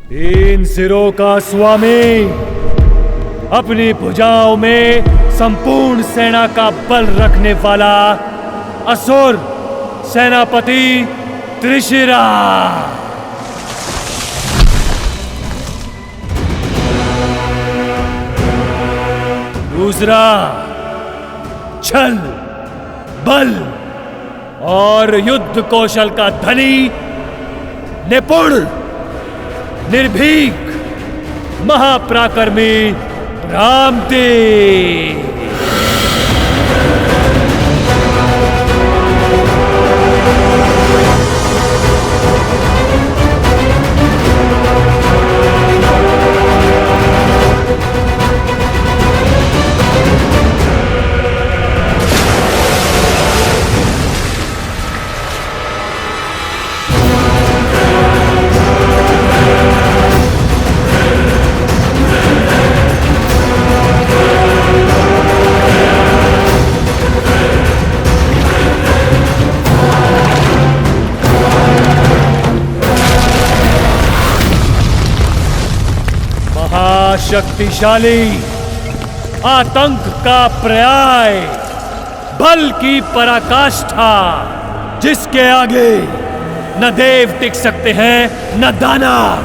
तीन सिरों का स्वामी, अपनी भुजाओं में संपूर्ण सेना का बल रखने वाला असुर सेनापति त्रिशिरा। दूसरा, छल, बल और युद्ध कौशल का धनी, निपुण, निर्भीक, महापराक्रमी रामदेव। शक्तिशाली, आतंक का पर्याय, बल की पराकाष्ठा, जिसके आगे न देव टिक सकते हैं न दानव,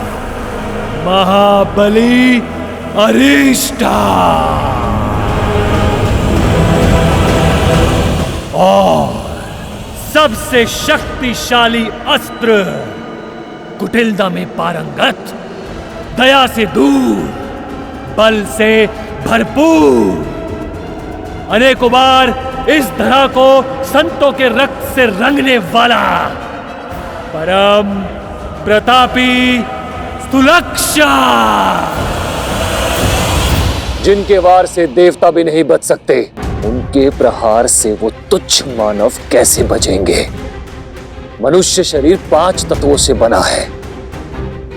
महाबली अरिष्टा। और सबसे शक्तिशाली अस्त्र, कुटिलता में पारंगत, दया से दूर, बल से भरपूर, अनेकों बार इस धरा को संतों के रक्त से रंगने वाला, परम प्रतापी स्थूलक्षा, जिनके वार से देवता भी नहीं बच सकते, उनके प्रहार से वो तुच्छ मानव कैसे बचेंगे? मनुष्य शरीर 5 तत्वों से बना है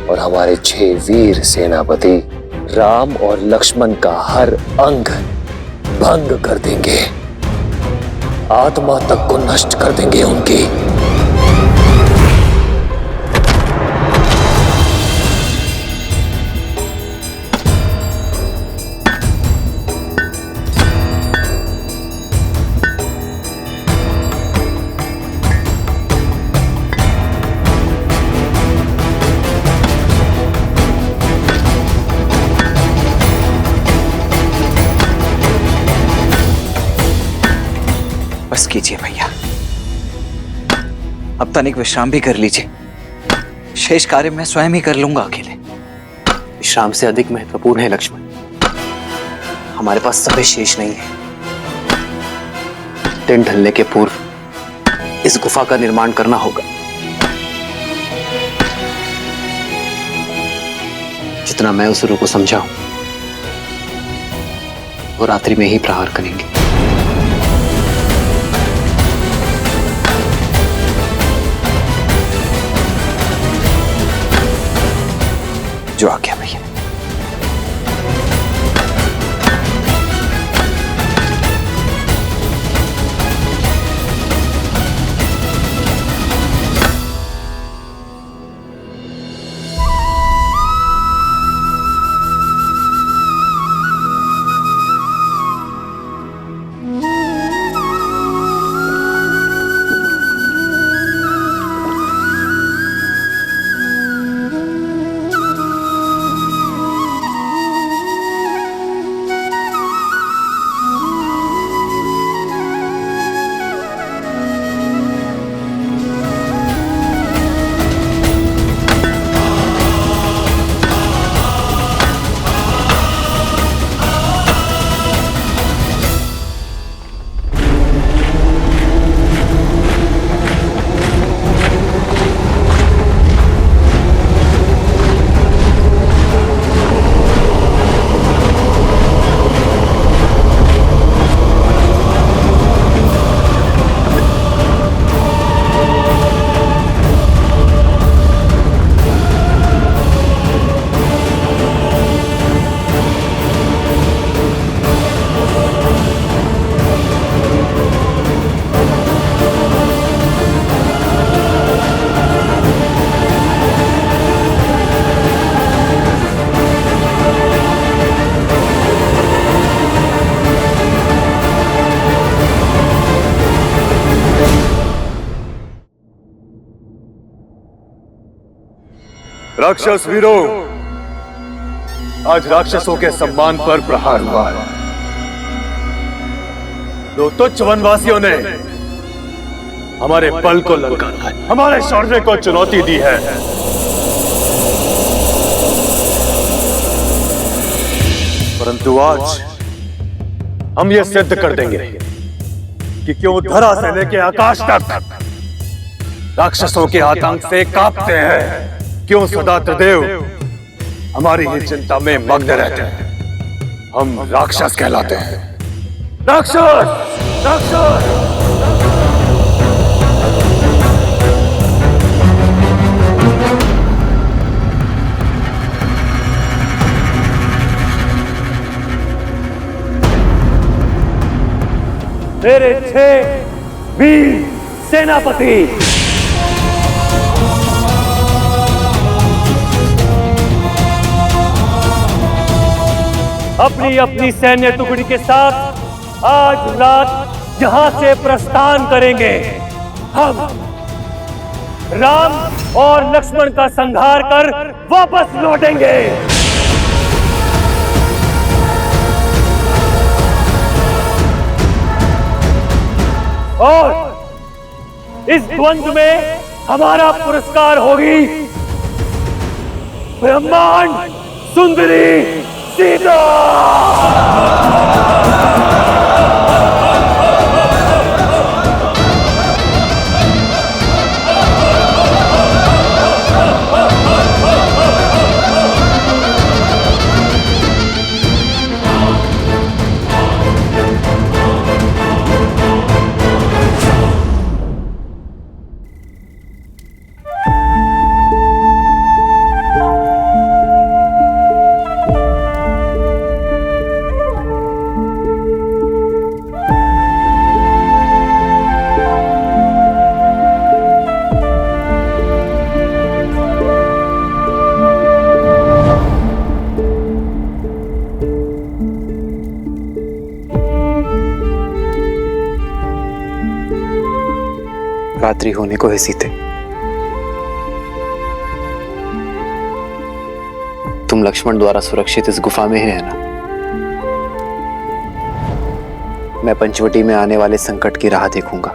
और हमारे 6 वीर सेनापति राम और लक्ष्मण का हर अंग भंग कर देंगे, आत्मा तक को नष्ट कर देंगे उनकी। बस कीजिए भैया, अब तनिक विश्राम भी कर लीजिए। शेष कार्य मैं स्वयं ही कर लूंगा अकेले। विश्राम से अधिक महत्वपूर्ण है लक्ष्मण, हमारे पास समय शेष नहीं है। दिन ढलने के पूर्व इस गुफा का निर्माण करना होगा। जितना मैं असुरों को समझाऊं, वो रात्रि में ही प्रहार करेंगे। जो आ गया भैया। राक्षस वीरों, आज राक्षसों के सम्मान पर प्रहार हुआ है। दो तुच्छ वनवासियों ने हमारे बल को ललकारा है, हमारे शौर्य को चुनौती दी है। परंतु आज हम ये सिद्ध कर देंगे कि क्यों धरा से लेके आकाश तक राक्षसों के आतंक से कांपते हैं, क्यों सदा त्रिदेव हमारी ही चिंता में मग्न रहते हैं। हम राक्षस कहलाते हैं। राक्षस, राक्षस। मेरे 6 वीर सेनापति अपनी अपनी सैन्य टुकड़ी के साथ आज रात यहां से प्रस्थान करेंगे। हम राम और लक्ष्मण का संहार कर वापस लौटेंगे। और इस द्वंद्व में हमारा पुरस्कार होगी ब्रह्मांड सुंदरी सीता। रात्रि होने को है सीते। तुम लक्ष्मण द्वारा सुरक्षित इस गुफा में ही रहना। मैं पंचवटी में आने वाले संकट की राह देखूंगा।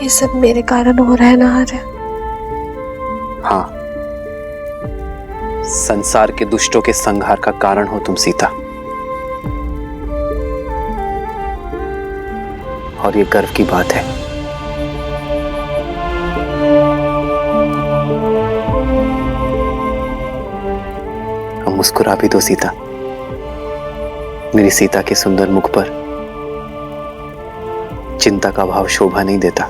ये सब मेरे कारण हो रहा है ना आर्य? हाँ, संसार के दुष्टों के संहार का कारण हो तुम सीता। और ये गर्व की बात है। मुस्कुरा भी दो सीता। मेरी सीता के सुंदर मुख पर चिंता का भाव शोभा नहीं देता।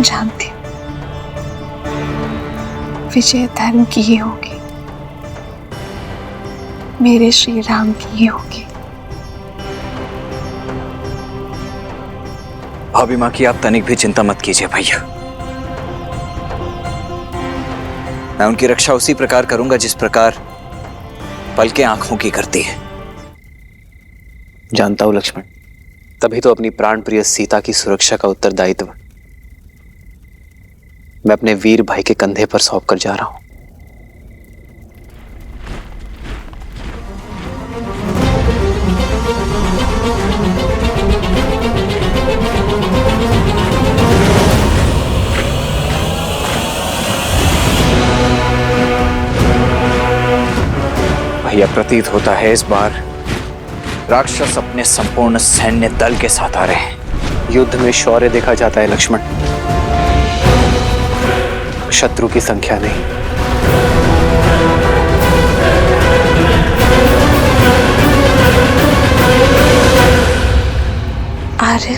जानती हूं विजय धर्म की ही होगी, मेरे श्री राम की ही होगी। भाभी माँ की आप तनिक भी चिंता मत कीजिए भैया। मैं उनकी रक्षा उसी प्रकार करूंगा जिस प्रकार पलकें आंखों की करती है। जानता हूं लक्ष्मण, तभी तो अपनी प्राण प्रिय सीता की सुरक्षा का उत्तरदायित्व मैं अपने वीर भाई के कंधे पर सौंप कर जा रहा हूं। भैया, प्रतीत होता है इस बार राक्षस अपने संपूर्ण सैन्य दल के साथ आ रहे हैं। युद्ध में शौर्य देखा जाता है लक्ष्मण, शत्रु की संख्या नहीं। आर्य,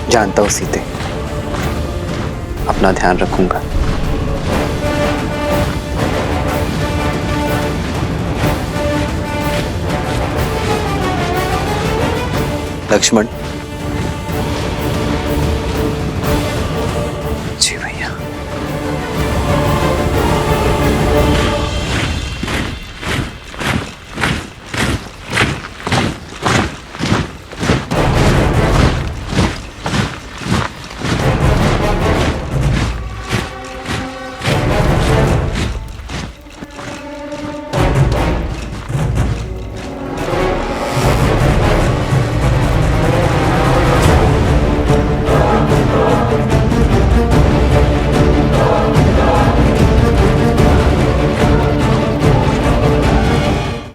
जानता हूं सीते, अपना ध्यान रखूंगा। लक्ष्मण,